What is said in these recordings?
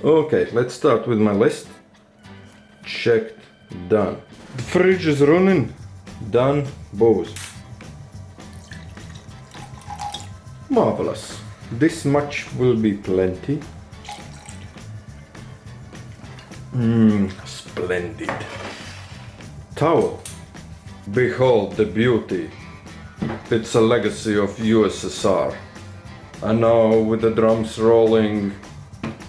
Okay, let's start with my list. Checked, done. The fridge is running. Done, booze. Marvelous. This much will be plenty. Splendid. Towel. Behold the beauty. It's a legacy of USSR. And now with the drums rolling,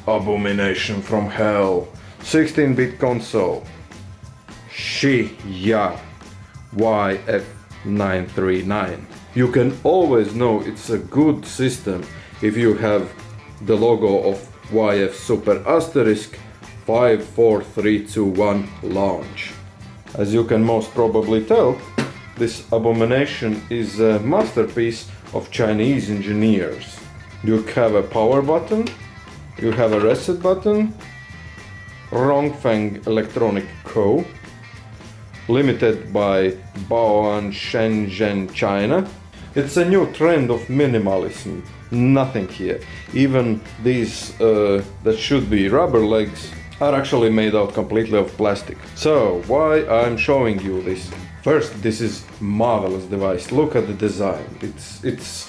abomination from hell. 16-bit console. SHI JIA YF-939. You can always know it's a good system if you have the logo of YF Super Asterisk 54321 launch. As you can most probably tell, this abomination is a masterpiece of Chinese engineers. You have a power button, you have a reset button, Rongfeng Electronic Co., limited by Baoan Shenzhen, China. It's a new trend of minimalism. Nothing here. Even these that should be rubber legs are actually made out completely of plastic. So why I'm showing you this? First, this is marvelous device. Look at the design. It's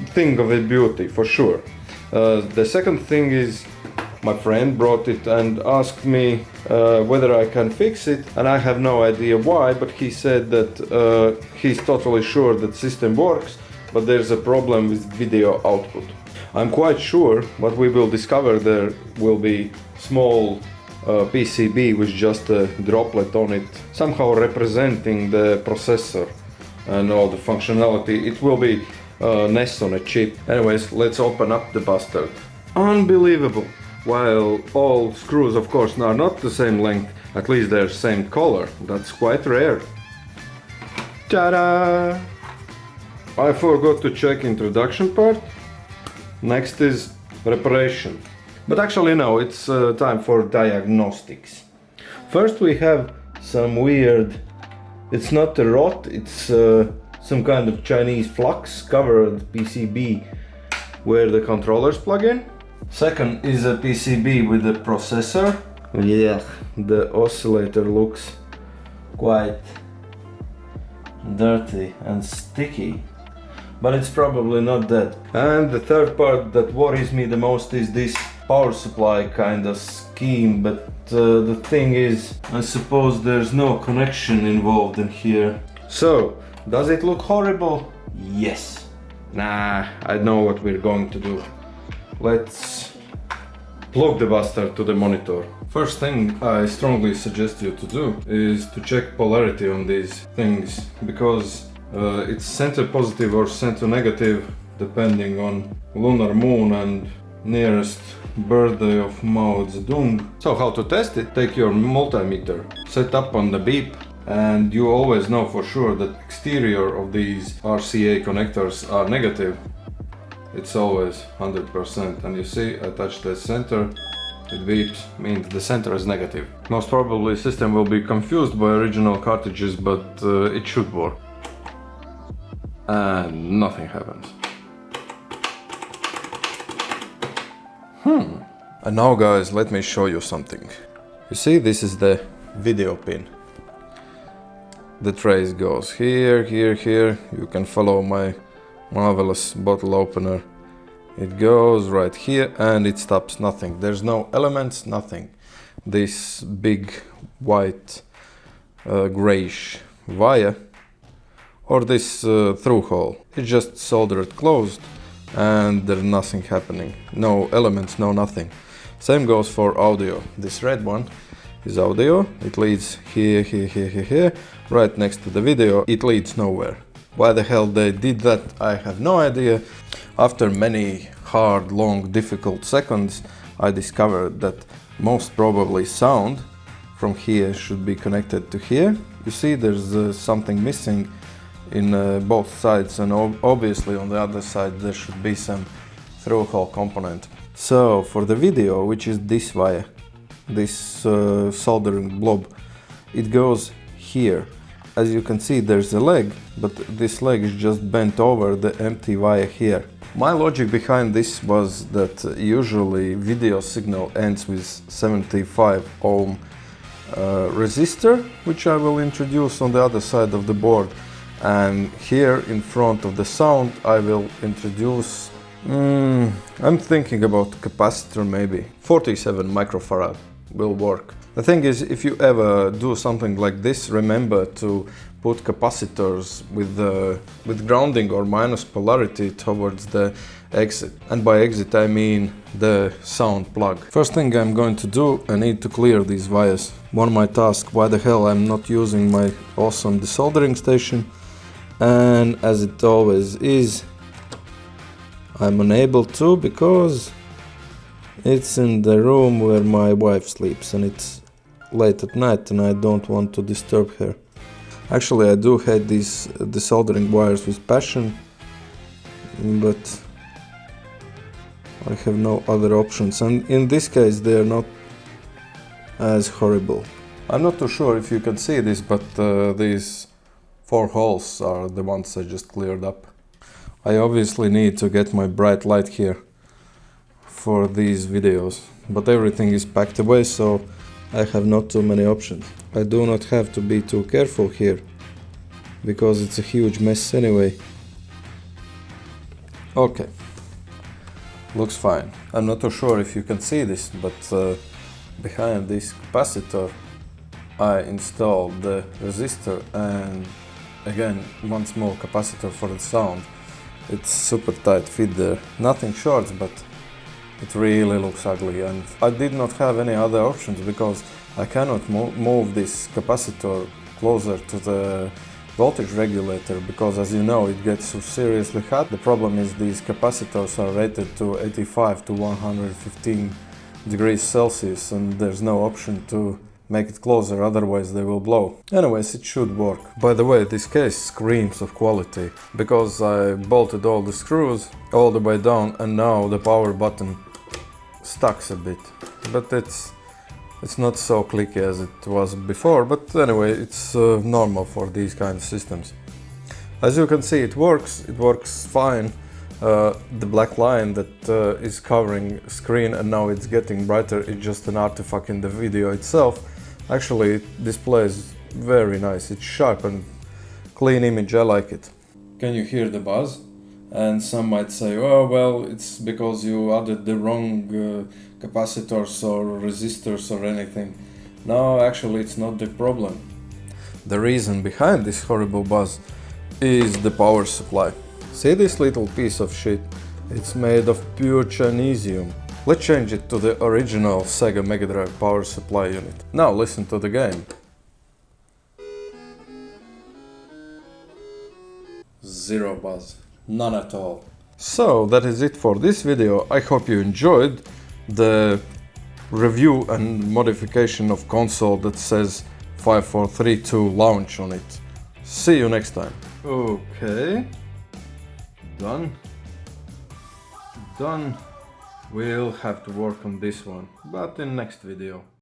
thing of a beauty for sure. The second thing is my friend brought it and asked me whether I can fix it, and I have no idea why, but he said that he's totally sure that system works, but there's a problem with video output. I'm quite sure what we will discover there will be small PCB with just a droplet on it, somehow representing the processor and all the functionality. It will be NES on a chip. Anyways, let's open up the bastard. Unbelievable. While all screws of course are not the same length, at least they're same color. That's quite rare. Ta-da! I forgot to check introduction part. Next is reparation. But actually no, it's time for diagnostics. First we have some weird, it's not a rot, it's some kind of Chinese flux covered PCB where the controllers plug in. Second is a PCB with the processor. Yeah, the oscillator looks quite dirty and sticky, but it's probably not that. And the third part that worries me the most is this power supply kind of scheme, but the thing is, I suppose there's no connection involved in here. So, does it look horrible? Yes. Nah, I know what we're going to do. Let's plug the bastard to the monitor. First thing I strongly suggest you to do is to check polarity on these things, because it's center positive or center negative depending on lunar moon and nearest birthday of Mao Zedong. So how to test it? Take your multimeter, set up on the beep, and you always know for sure that exterior of these RCA connectors are negative. It's always 100%, and you see I touch the center, it beeps, means the center is negative. Most probably system will be confused by original cartridges, but it should work. And nothing happens. And now guys, let me show you something. You see, this is the video pin. The trace goes here, here, here. You can follow my marvelous bottle opener. It goes right here and it stops. Nothing. There's no elements, nothing. This big white grayish wire or this through hole. It's just soldered closed and there's nothing happening. No elements, no nothing. Same goes for audio. This red one is audio. It leads here, here, here, here, here. Right next to the video. It leads nowhere. Why the hell they did that, I have no idea. After many hard, long, difficult seconds, I discovered that most probably sound from here should be connected to here. You see, there's something missing in both sides, and obviously on the other side there should be some through-hole component. So for the video, which is this wire, this soldering blob, it goes here. As you can see, there's a leg, but this leg is just bent over the empty wire here. My logic behind this was that usually video signal ends with 75 ohm resistor, which I will introduce on the other side of the board, and here in front of the sound I will introduce, I'm thinking about capacitor, maybe 47 microfarad will work. The thing is, if you ever do something like this, remember to put capacitors with grounding or minus polarity towards the exit. And by exit I mean the sound plug. First thing I'm going to do, I need to clear these wires. One might ask why the hell I'm not using my awesome desoldering station, and as it always is, I'm unable to because it's in the room where my wife sleeps and it's late at night and I don't want to disturb her. Actually, I do hate these desoldering wires with passion, but I have no other options, and in this case they are not as horrible. I'm not too sure if you can see this, but these 4 holes are the ones I just cleared up. I obviously need to get my bright light here for these videos, but everything is packed away, so I have not too many options. I do not have to be too careful here, because it's a huge mess anyway. Okay, looks fine. I'm not too sure if you can see this, but behind this capacitor I installed the resistor and again one small capacitor for the sound. It's super tight fit there. Nothing shorts, but it really looks ugly, and I did not have any other options because I cannot move this capacitor closer to the voltage regulator because, as you know, it gets so seriously hot. The problem is these capacitors are rated to 85 to 115 degrees Celsius and there's no option to make it closer, otherwise they will blow. Anyways, it should work. By the way, this case screams of quality because I bolted all the screws all the way down and now the power button stucks a bit, but it's not so clicky as it was before, but anyway, it's normal for these kind of systems. As you can see, it works fine. The black line that is covering screen and now it's getting brighter, it's just an artifact in the video itself. Actually, it displays very nice, it's sharp and clean image, I like it. Can you hear the buzz? And some might say, oh well, it's because you added the wrong capacitors or resistors or anything. No, actually it's not the problem. The reason behind this horrible buzz is the power supply. See this little piece of shit? It's made of pure Chinesium. Let's change it to the original Sega Mega Drive power supply unit. Now listen to the game. Zero buzz. None at all. So that is it for this video. I hope you enjoyed the review and modification of console that says 5432 launch on it. See you next time. Okay. Done. We'll have to work on this one, but in next video.